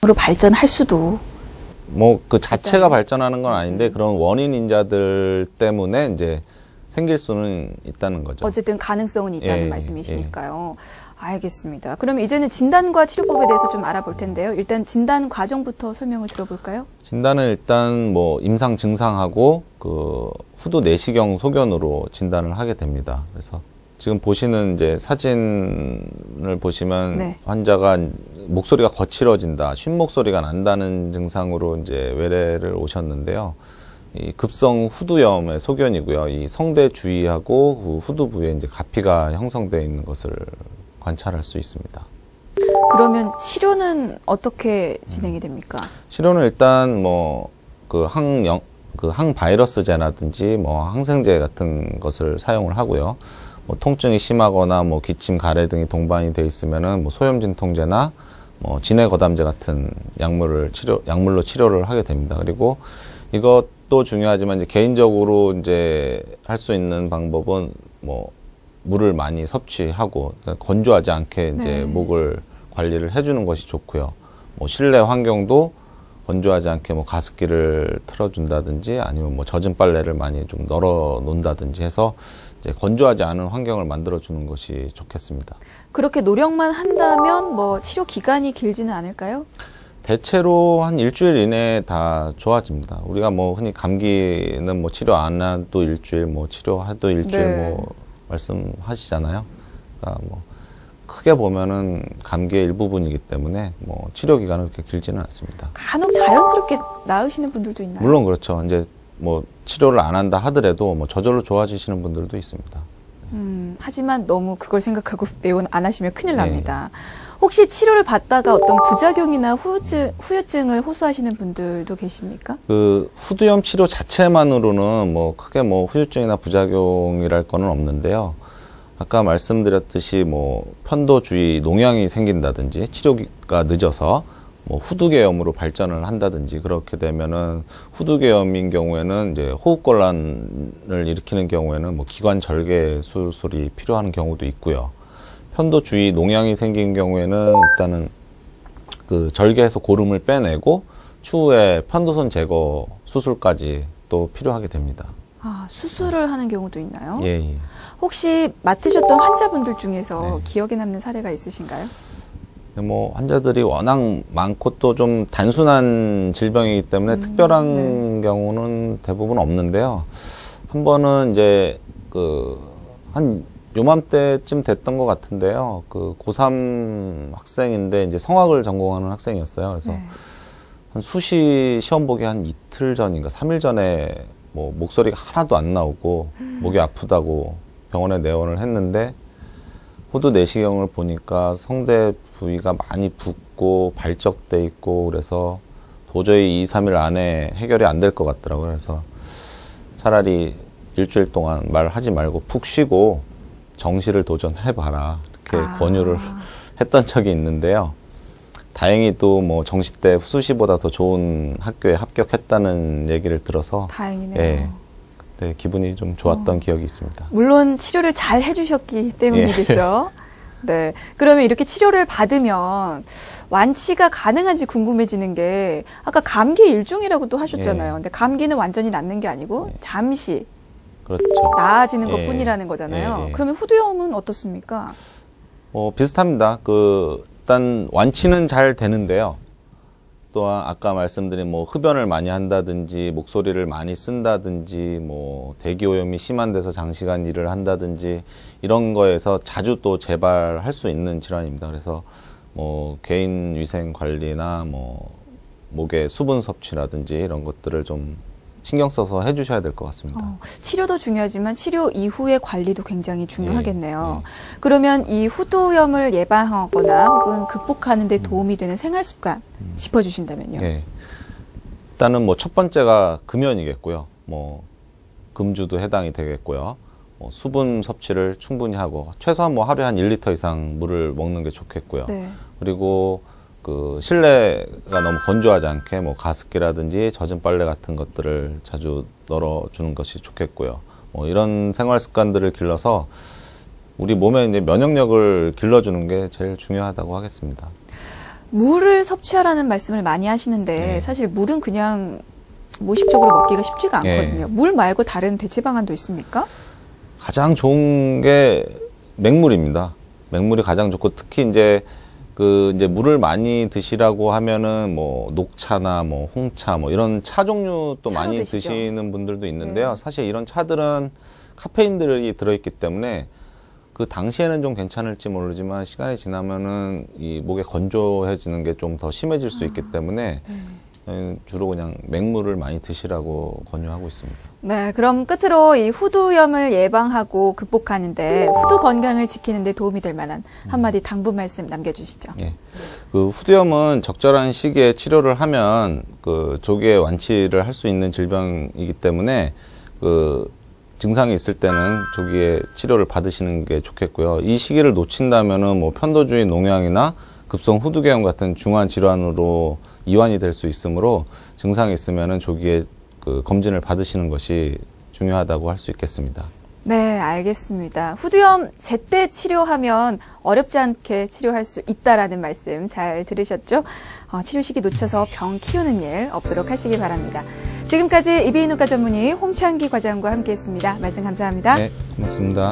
으로 발전할 수도. 뭐 그 자체가 발전하는 건 아닌데 그런 원인 인자들 때문에 이제 생길 수는 있다는 거죠. 어쨌든 가능성은 있다는 말씀이시니까요. 알겠습니다. 그럼 이제는 진단과 치료법에 대해서 좀 알아볼 텐데요. 일단 진단 과정부터 설명을 들어볼까요? 진단은 일단 뭐 임상 증상하고 그 후두 내시경 소견으로 진단을 하게 됩니다. 그래서 지금 보시는 이제 사진을 보시면 환자가 목소리가 거칠어진다, 쉰 목소리가 난다는 증상으로 이제 외래를 오셨는데요. 이 급성 후두염의 소견이고요. 이 성대 주위하고 그 후두 부위에 이제 가피가 형성되어 있는 것을 관찰할 수 있습니다. 그러면 치료는 어떻게 진행이 됩니까? 치료는 일단 뭐 그 항바이러스제라든지 뭐 항생제 같은 것을 사용을 하고요. 뭐 통증이 심하거나 뭐 기침, 가래 등이 동반이 돼 있으면은 뭐 소염진통제나 뭐 진해거담제 같은 약물로 치료를 하게 됩니다. 그리고 이것도 중요하지만 이제 개인적으로 이제 할 수 있는 방법은 뭐 물을 많이 섭취하고 건조하지 않게 이제 목을 관리를 해주는 것이 좋고요. 뭐 실내 환경도 건조하지 않게 뭐 가습기를 틀어준다든지 아니면 뭐 젖은 빨래를 많이 좀 널어 놓는다든지 해서 이제 건조하지 않은 환경을 만들어주는 것이 좋겠습니다. 그렇게 노력만 한다면 뭐 치료 기간이 길지는 않을까요? 대체로 한 일주일 이내에 다 좋아집니다. 우리가 뭐 흔히 감기는 뭐 치료 안 해도 일주일, 뭐 치료해도 일주일 뭐 말씀하시잖아요. 그러니까 뭐 크게 보면은 감기의 일부분이기 때문에 뭐 치료 기간은 그렇게 길지는 않습니다. 간혹 자연스럽게 나으시는 분들도 있나요? 물론 그렇죠. 이제 뭐 치료를 안 한다 하더라도 뭐 저절로 좋아지시는 분들도 있습니다. 하지만 너무 그걸 생각하고 내원 안 하시면 큰일 납니다. 혹시 치료를 받다가 어떤 부작용이나 후유증을 호소하시는 분들도 계십니까? 그 후두염 치료 자체만으로는 뭐 크게 뭐 후유증이나 부작용이랄 거는 없는데요. 아까 말씀드렸듯이 뭐 편도 주위 농양이 생긴다든지 치료가 늦어서 뭐 후두계염으로 발전을 한다든지 그렇게 되면은 후두계염인 경우에는 이제 호흡곤란을 일으키는 경우에는 뭐 기관 절개 수술이 필요한 경우도 있고요. 편도 주위 농양이 생긴 경우에는 일단은 그 절개해서 고름을 빼내고 추후에 편도선 제거 수술까지 또 필요하게 됩니다. 아, 수술을 하는 경우도 있나요? 예. 혹시 맡으셨던 환자분들 중에서 기억에 남는 사례가 있으신가요? 뭐 환자들이 워낙 많고 또 좀 단순한 질병이기 때문에 특별한 경우는 대부분 없는데요. 한 번은 이제 한 요맘때쯤 됐던 것 같은데요. 그 고3 학생인데 이제 성악을 전공하는 학생이었어요. 그래서 한 수시 시험 보기 한 이틀 전인가 3일 전에 뭐 목소리가 하나도 안 나오고 목이 아프다고 병원에 내원을 했는데 후두 내시경을 보니까 성대 부위가 많이 붓고 발적돼 있고 그래서 도저히 2-3일 안에 해결이 안 될 것 같더라고요. 그래서 차라리 일주일 동안 말하지 말고 푹 쉬고 정시를 도전해봐라 이렇게 권유를 했던 적이 있는데요. 다행히 또 뭐 정시 때 수시보다 더 좋은 학교에 합격했다는 얘기를 들어서 다행이네요. 예, 그때 기분이 좀 좋았던 기억이 있습니다. 물론 치료를 잘 해주셨기 때문이겠죠. 네. 그러면 이렇게 치료를 받으면 완치가 가능한지 궁금해지는 게 아까 감기 일종이라고도 하셨잖아요. 근데 감기는 완전히 낫는 게 아니고 잠시 그렇죠. 나아지는 것뿐이라는 거잖아요. 그러면 후두염은 어떻습니까? 비슷합니다. 일단 완치는 잘 되는데요. 또한 아까 말씀드린 뭐 흡연을 많이 한다든지 목소리를 많이 쓴다든지 뭐 대기오염이 심한 데서 장시간 일을 한다든지 이런 거에서 자주 또 재발할 수 있는 질환입니다. 그래서 뭐 개인 위생 관리나 뭐 목의 수분 섭취라든지 이런 것들을 좀 신경 써서 해주셔야 될 것 같습니다. 치료도 중요하지만 치료 이후의 관리도 굉장히 중요하겠네요. 그러면 이 후두염을 예방하거나 혹은 극복하는 데 도움이 되는 생활 습관 짚어주신다면요. 일단은 뭐 첫 번째가 금연이겠고요. 뭐 금주도 해당이 되겠고요. 뭐 수분 섭취를 충분히 하고 최소한 뭐 하루에 한 1리터 이상 물을 먹는 게 좋겠고요. 그리고 그 실내가 너무 건조하지 않게 뭐 가습기라든지 젖은 빨래 같은 것들을 자주 널어주는 것이 좋겠고요. 뭐 이런 생활 습관들을 길러서 우리 몸에 이제 면역력을 길러주는 게 제일 중요하다고 하겠습니다. 물을 섭취하라는 말씀을 많이 하시는데 네. 사실 물은 그냥 무의식적으로 먹기가 쉽지가 않거든요. 네. 물 말고 다른 대체 방안도 있습니까? 가장 좋은 게 맹물입니다. 맹물이 가장 좋고 특히 이제 이제 물을 많이 드시라고 하면은 뭐 녹차나 뭐 홍차 뭐 이런 차 종류 또 많이 드시죠. 드시는 분들도 있는데요. 네. 사실 이런 차들은 카페인들이 들어있기 때문에 그 당시에는 좀 괜찮을지 모르지만 시간이 지나면은 이 목에 건조해지는 게 좀 더 심해질 수 있기 때문에 주로 그냥 맹물을 많이 드시라고 권유하고 있습니다. 네, 그럼 끝으로 이 후두염을 예방하고 극복하는데 후두 건강을 지키는 데 도움이 될 만한 한마디 당부 말씀 남겨주시죠. 예. 그 후두염은 적절한 시기에 치료를 하면 그 조기에 완치를 할 수 있는 질병이기 때문에 그 증상이 있을 때는 조기에 치료를 받으시는 게 좋겠고요. 이 시기를 놓친다면은 뭐 편도주의 농양이나 급성 후두개염 같은 중환 질환으로 이완이 될 수 있으므로 증상이 있으면은 조기에 그 검진을 받으시는 것이 중요하다고 할 수 있겠습니다. 네, 알겠습니다. 후두염 제때 치료하면 어렵지 않게 치료할 수 있다라는 말씀 잘 들으셨죠? 치료 시기 놓쳐서 병 키우는 일 없도록 하시기 바랍니다. 지금까지 이비인후과 전문의 홍창기 과장과 함께했습니다. 말씀 감사합니다. 네, 고맙습니다.